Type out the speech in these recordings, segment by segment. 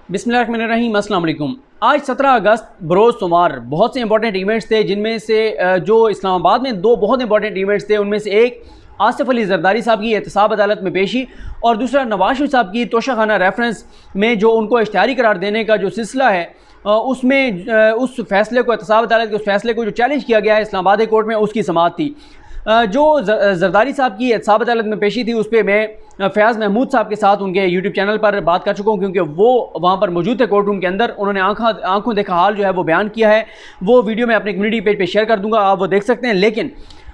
बिस्मिल्लाहिर्रहमानिर्रहीम, अस्सलाम वालेकुम। आज 17 अगस्त बरोज़ सोमवार बहुत से इंपॉर्टेंट इवेंट्स थे, जिनमें से जो इस्लामाबाद में दो बहुत इंपॉर्टेंट इवेंट्स थे, उनमें से एक आसिफ अली जरदारी साहब की एहतसाब अदालत में पेशी और दूसरा नवाज शरीफ साहब की तोशाखाना रेफरेंस में जो उनको इश्तिहारी करार देने का जो सिलसिला है, उसमें उस फैसले को, एहतसाब अदालत के उस फैसले को जो चैलेंज किया गया है इस्लामाबाद हाई कोर्ट में, उसकी समाअत थी। जो जरदारी साहब की एहतसाब अदालत में पेशी थी, उस पर मैं फयाज़ महमूद साहब के साथ उनके यूट्यूब चैनल पर बात कर चुका हूँ, क्योंकि वो वहाँ पर मौजूद थे कोर्ट रूम के अंदर। उन्होंने आंखों देखा हाल जो है वो बयान किया है। वो वीडियो मैं अपने कम्युनिटी पेज पे शेयर कर दूँगा, आप वो देख सकते हैं। लेकिन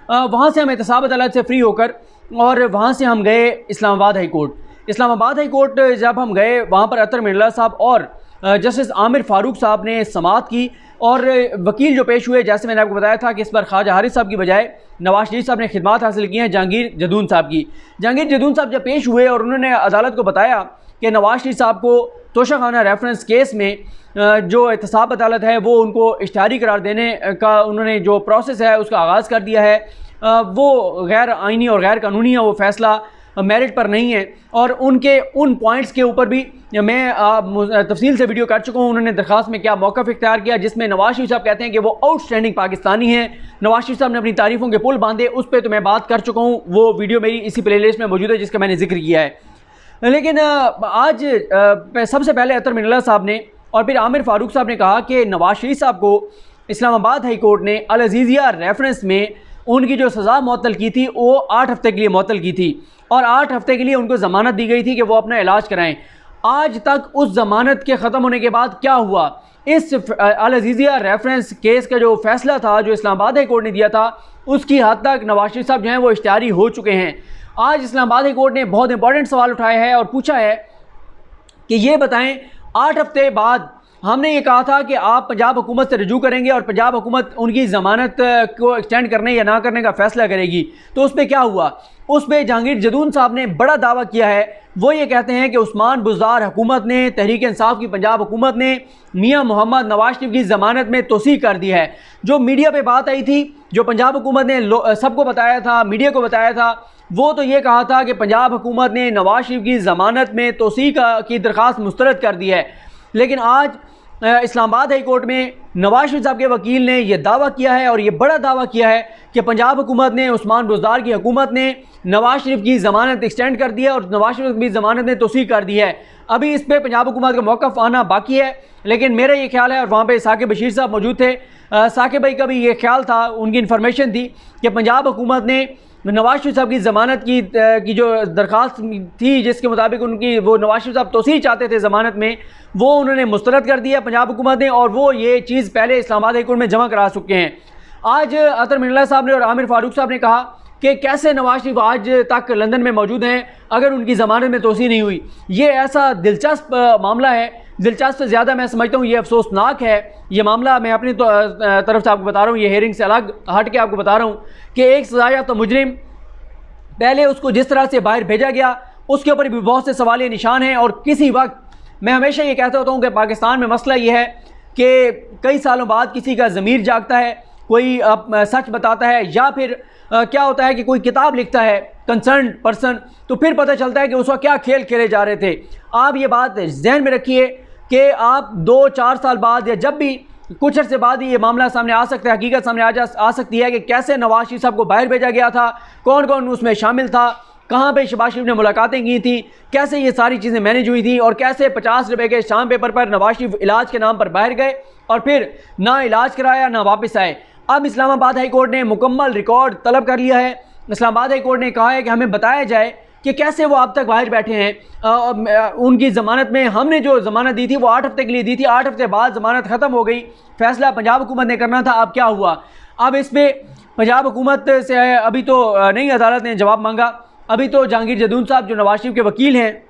वहाँ से हम एहतसाब अदालत से फ्री होकर और वहाँ से हम गए Islamabad high court. Islamabad high court जब हम गए, वहाँ पर अतर मिर्ज़ा साहब और जस्टिस आमिर फ़ारूक साहब ने समाअत की और वकील जो पेश हुए, जैसे मैंने आपको बताया था कि इस पर ख्वाजा हारिस साहब की बजाय नवाज शरीफ साहब ने खिदमत हासिल की हैं जहांगीर जदून साहब की। जहांगीर जदून साहब जब पेश हुए और उन्होंने अदालत को बताया कि नवाज शरीफ साहब को तोशाखाना रेफरेंस केस में जो एहतसाब अदालत है वो उनको इश्तिहारी करार देने का उन्होंने जो प्रोसेस है उसका आगाज़ कर दिया है, वो गैर आइनी और गैर कानूनी है, वो फ़ैसला मेरिट पर नहीं है। और उनके उन पॉइंट्स के ऊपर भी मैं तफसील से वीडियो कर चुका हूँ। उन्होंने दरख्वास्त में क्या मौक़िफ़ इख्तियार किया, जिसमें नवाज शरीफ साहब कहते हैं कि वो आउटस्टैंडिंग पाकिस्तानी हैं। नवाज शरीफ साहब ने अपनी तारीफ़ों के पुल बांधे, उस पर तो मैं बात कर चुका हूँ। वो वीडियो मेरी इसी प्लेलिस्ट में मौजूद है जिसका मैंने जिक्र किया है। लेकिन आज सबसे पहले अतर मिर्ज़ा साहब ने और फिर आमिर फ़ारूक साहब ने कहा कि नवाज शरीफ साहब को इस्लामाबाद हाई कोर्ट ने अल अज़ीज़िया रेफरेंस में उनकी जो सज़ा मुअत्तल की थी वो 8 हफ्ते के लिए मुअत्तल की थी और 8 हफ्ते के लिए उनको ज़मानत दी गई थी कि वो अपना इलाज कराएं। आज तक उस ज़मानत के ख़त्म होने के बाद क्या हुआ, इस अल अज़ीज़िया रेफरेंस केस का जो फ़ैसला था जो इस्लामाबाद हाई कोर्ट ने दिया था, उसकी हद तक नवाज शरीफ साहब जो हैं वो इश्तिहारी हो चुके हैं। आज इस्लामाबाद हाई कोर्ट ने बहुत इंपॉर्टेंट सवाल उठाया है और पूछा है कि ये बताएं, 8 हफ्ते बाद हमने ये कहा था कि आप पंजाब हुकूमत से रजू करेंगे और पंजाब हुकूमत उनकी ज़मानत को एक्सटेंड करने या ना करने का फ़ैसला करेगी, तो उस पर क्या हुआ? उस पर जहांगीर जदून साहब ने बड़ा दावा किया है। वो ये कहते हैं कि उस्मान बुज़दार हुकूमत ने, तहरीक इंसाफ की पंजाब हुकूमत ने मियाँ मोहम्मद नवाज शरीफ की ज़मानत में तोसी कर दी है। जो मीडिया पे बात आई थी, जो पंजाब हुकूमत ने सबको बताया था, मीडिया को बताया था, वो तो ये कहा था कि पंजाब हुकूमत ने नवाज शरीफ की ज़मानत में तोसी की दरख्वास्त मुस्तरद कर दी है। लेकिन आज इस्लामाबाद हाई कोर्ट में नवाज शरीफ साहब के वकील ने यह दावा किया है और ये बड़ा दावा किया है कि पंजाब हुकूमत ने, उस्मान बुज़दार की हुकूमत ने नवाज शरीफ की ज़मानत एक्सटेंड कर दी है और नवाज शरीफ की ज़मानत ने तोसी कर दी है। अभी इस पर पंजाब हुकूमत का मौक़िफ़ आना बाकी है, लेकिन मेरा ये ख्याल है, और वहाँ पे साकिब बशीर साहब मौजूद थे, साकिब भाई का भी ये ख्याल था, उनकी इन्फॉर्मेशन थी कि पंजाब हुकूमत ने नवाज शरीफ साहब की ज़मानत की जो दरख्वास्त थी, जिसके मुताबिक उनकी वो नवाज शरीफ साहब तोसी चाहते थे ज़मानत में, वो उन्होंने मुस्तरद कर दिया पंजाब हुकूमत ने और वो ये चीज़ पहले इस्लामाबाद हाई कोर्ट में जमा करा चुके हैं। आज अतर मिर्ज़ा साहब ने और आमिर फ़ारूक साहब ने कहा कि कैसे नवाज शरीफ आज तक लंदन में मौजूद हैं अगर उनकी ज़मानत में तोसी नहीं हुई। ये ऐसा दिलचस्प मामला है, दिलचस्प से ज़्यादा मैं समझता हूँ ये अफसोसनाक है ये मामला। मैं अपनी तरफ से आपको बता रहा हूँ, ये हेयरिंग से अलग हट के आपको बता रहा हूँ कि एक सज़ायाफ्ता मुजरिम, पहले उसको जिस तरह से बाहर भेजा गया उसके ऊपर भी बहुत से सवालिया निशान हैं। और किसी वक्त मैं हमेशा ये कहता होता हूँ कि पाकिस्तान में मसला ये है कि कई सालों बाद किसी का ज़मीर जागता है, कोई सच बताता है, या फिर क्या होता है कि कोई किताब लिखता है कंसर्न पर्सन, तो फिर पता चलता है कि उस वक्त क्या खेल खेले जा रहे थे। आप ये बात जहन में रखिए कि आप 2-4 साल बाद या जब भी कुछ अर्से बाद ही ये मामला सामने आ सकता है, हकीकत सामने आ सकती है कि कैसे नवाज शरीफ साहब को बाहर भेजा गया था, कौन कौन उसमें शामिल था, कहाँ पे शहबाज शरीफ ने मुलाकातें की थी, कैसे ये सारी चीज़ें मैनेज हुई थी और कैसे 50 रुपये के स्टाम्प पेपर पर नवाज शरीफ इलाज के नाम पर बाहर गए और फिर ना इलाज कराया ना वापस आए। अब इस्लामाबाद हाई कोर्ट ने मुकम्मल रिकॉर्ड तलब कर लिया है। इस्लामाबाद हाई कोर्ट ने कहा है कि हमें बताया जाए कि कैसे वो अब तक बाहर बैठे हैं। उनकी ज़मानत में हमने जो ज़मानत दी थी वो 8 हफ्ते के लिए दी थी, 8 हफ्ते बाद ज़मानत ख़त्म हो गई, फ़ैसला पंजाब हुकूमत ने करना था। अब क्या हुआ? अब इस पर पंजाब हुकूमत से अभी तो नई अदालत ने जवाब मांगा। अभी तो जहांगीर जदून साहब जो नवाज शरीफ के वकील हैं,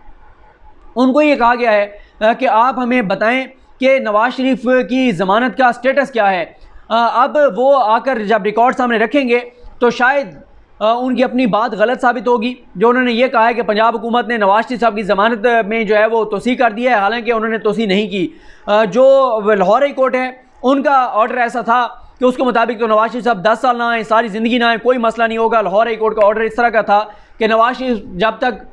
उनको ये कहा गया है कि आप हमें बताएं कि नवाज शरीफ की ज़मानत का स्टेटस क्या है। अब वो आकर जब रिकॉर्ड सामने रखेंगे तो शायद उनकी अपनी बात गलत साबित होगी। जो उन्होंने ये कहा है कि पंजाब हुकूमत ने नवाज शरीफ साहब की ज़मानत में जो है वो तोसी कर दिया है, हालांकि उन्होंने तोसी नहीं की। जो लाहौर हाई कोर्ट है उनका ऑर्डर ऐसा था कि उसके मुताबिक तो नवाज शरीफ साहब 10 साल ना आए, सारी ज़िंदगी ना आए, कोई मसला नहीं होगा। लाहौर हाई कोर्ट का ऑर्डर इस तरह का था कि नवाज शरीफ जब तक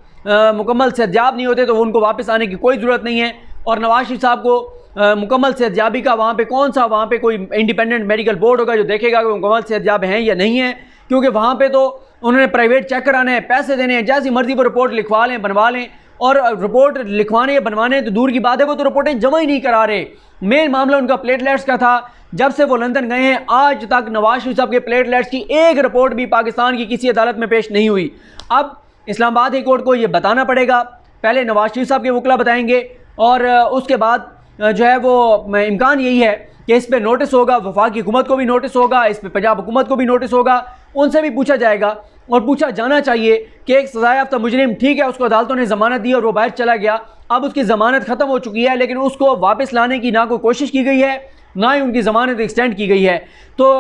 मुकम्मल सेहतयाब नहीं होते तो उनको वापस आने की कोई ज़रूरत नहीं है। और नवाज शरीफ साहब को मुकम्मल सेहतयाबी का वहाँ पे कौन सा वहाँ पे कोई इंडिपेंडेंट मेडिकल बोर्ड होगा जो देखेगा कि वो मुकम्मल सेहतयाब हैं या नहीं है, क्योंकि वहाँ पे तो उन्होंने प्राइवेट चेक कराना है, पैसे देने हैं, जैसी मर्जी वो रिपोर्ट लिखवा लें बनवा लें, और रिपोर्ट लिखवाने या बनवाने तो दूर की बात है, वो तो रिपोर्टें जमा ही नहीं करा रहे। मेन मामला उनका प्लेटलेट्स का था। जब से वो लंदन गए हैं आज तक नवाज शरीफ साहब के प्लेटलेट्स की एक रिपोर्ट भी पाकिस्तान की किसी अदालत में पेश नहीं हुई। अब इस्लामाबाद हाई कोर्ट को ये बताना पड़ेगा, पहले नवाज शरीफ साहब के वकला बताएंगे और उसके बाद जो है वो इम्कान यही है कि इस पर नोटिस होगा, वफाकी हुकूमत को भी नोटिस होगा, इस पर पंजाब हुकूमत को भी नोटिस होगा, उनसे भी पूछा जाएगा और पूछा जाना चाहिए कि एक सज़ा याफ्ता मुजरिम, ठीक है उसको अदालतों ने ज़मानत दी और वो बाहर चला गया, अब उसकी ज़मानत ख़त्म हो चुकी है, लेकिन उसको वापस लाने की ना कोई कोशिश की गई है, ना ही उनकी ज़मानत एक्सटेंड की गई है। तो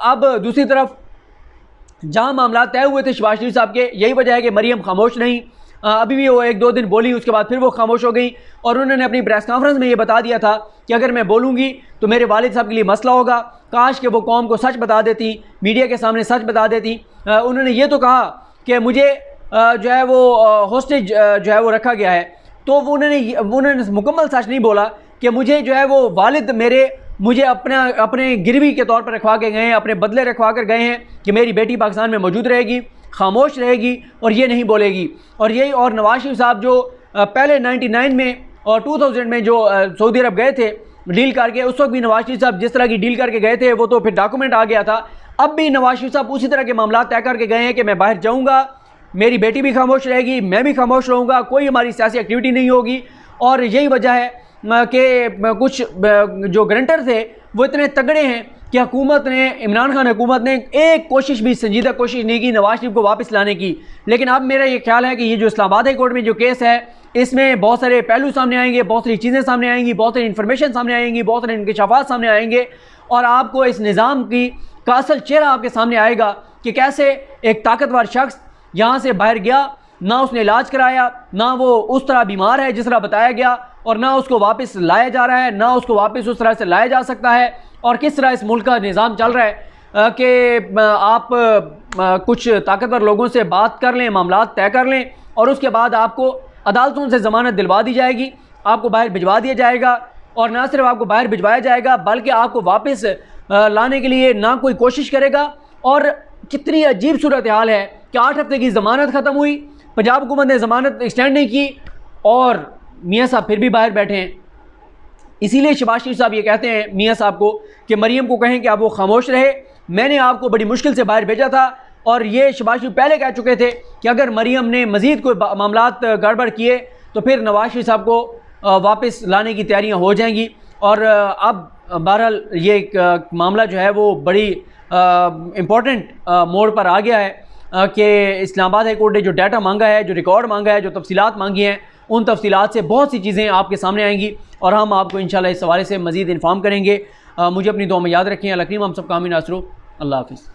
अब दूसरी तरफ जहाँ मामला तय हुए थे शहबाज शरीफ साहब के, यही वजह है कि मरियम खामोश नहीं, अभी भी वो एक दो दिन बोली, उसके बाद फिर वो खामोश हो गई और उन्होंने अपनी प्रेस कॉन्फ्रेंस में ये बता दिया था कि अगर मैं बोलूँगी तो मेरे वालिद साहब के लिए मसला होगा, काश कि वो कौम को सच बता देती, मीडिया के सामने सच बता देती। उन्होंने ये तो कहा कि मुझे जो है वो हॉस्टेज जो है वो रखा गया है, तो उन्होंने मुकम्मल सच नहीं बोला कि मुझे जो है वो वालिद मेरे मुझे अपने गिरवी के तौर पर रखवा के गए हैं, अपने बदले रखवा कर गए हैं कि मेरी बेटी पाकिस्तान में मौजूद रहेगी, खामोश रहेगी और ये नहीं बोलेगी। और यही और नवाज शरीफ साहब जो पहले 99 में और 2000 में जो सऊदी अरब गए थे डील करके, उस वक्त भी नवाज शरीफ साहब जिस तरह की डील करके गए थे वो तो फिर डॉक्यूमेंट आ गया था। अब भी नवाज शरीफ साहब उसी तरह के मामला तय करके गए हैं कि मैं बाहर जाऊँगा, मेरी बेटी भी खामोश रहेगी, मैं भी खामोश रहूँगा, कोई हमारी सियासी एक्टिविटी नहीं होगी। और यही वजह है कि कुछ जो गारंटर थे वो इतने तगड़े हैं कि हुकूमत ने, इमरान खान हुकूमत ने एक कोशिश भी, संजीदा कोशिश नहीं की नवाज शरीफ को वापस लाने की। लेकिन अब मेरा ये ख्याल है कि ये जो इस्लामाबाद हाई कोर्ट में जो केस है इसमें बहुत सारे पहलू सामने आएंगे, बहुत सारी चीज़ें सामने आएंगी, बहुत सारी इन्फॉर्मेशन सामने आएंगी, बहुत सारे इंकशाफात सामने आएंगे और आपको इस निज़ाम की का असल चेहरा आपके सामने आएगा कि कैसे एक ताकतवर शख्स यहाँ से बाहर गया, ना उसने इलाज कराया, ना वो उस तरह बीमार है जिस तरह बताया गया, और ना उसको वापस लाया जा रहा है, ना उसको वापस उस तरह से लाया जा सकता है। और किस तरह इस मुल्क का निज़ाम चल रहा है कि आप कुछ ताकतवर लोगों से बात कर लें, मामला तय कर लें और उसके बाद आपको अदालतों से ज़मानत दिलवा दी जाएगी, आपको बाहर भिजवा दिया जाएगा। और ना सिर्फ आपको बाहर भिजवाया जाएगा बल्कि आपको वापस लाने के लिए ना कोई कोशिश करेगा। और कितनी अजीब सूरत हाल है कि 8 हफ्ते की ज़मानत ख़त्म हुई, पंजाब हुकूमत ने ज़मानत एक्सटेंड नहीं की और मियाँ साहब फिर भी बाहर बैठे हैं। इसीलिए शहबाज शरीफ साहब ये कहते हैं मियाँ साहब को कि मरियम को कहें कि आप वो खामोश रहे, मैंने आपको बड़ी मुश्किल से बाहर भेजा था। और ये शहबाज शरीफ पहले कह चुके थे कि अगर मरियम ने मज़ीद कोई मामलात गड़बड़ किए तो फिर नवाज शरीफ साहब को वापस लाने की तैयारियाँ हो जाएंगी। और अब बहरहाल ये मामला जो है वो बड़ी इम्पोर्टेंट मोड़ पर आ गया है कि इस्लामाबाद हाई कोर्ट ने जो डाटा मांगा है, जो रिकॉर्ड मांगा है, जो तफसीलात मांगी हैं, उन तफसीलात से बहुत सी चीज़ें आपके सामने आएंगी और हम आपको इंशाल्लाह इस हवाले से मज़ीद इन्फॉर्म करेंगे। मुझे अपनी दुआ में याद रखें। अल्लाह करीम हम सब कामिल नासरो। अल्लाह हाफ़िज़।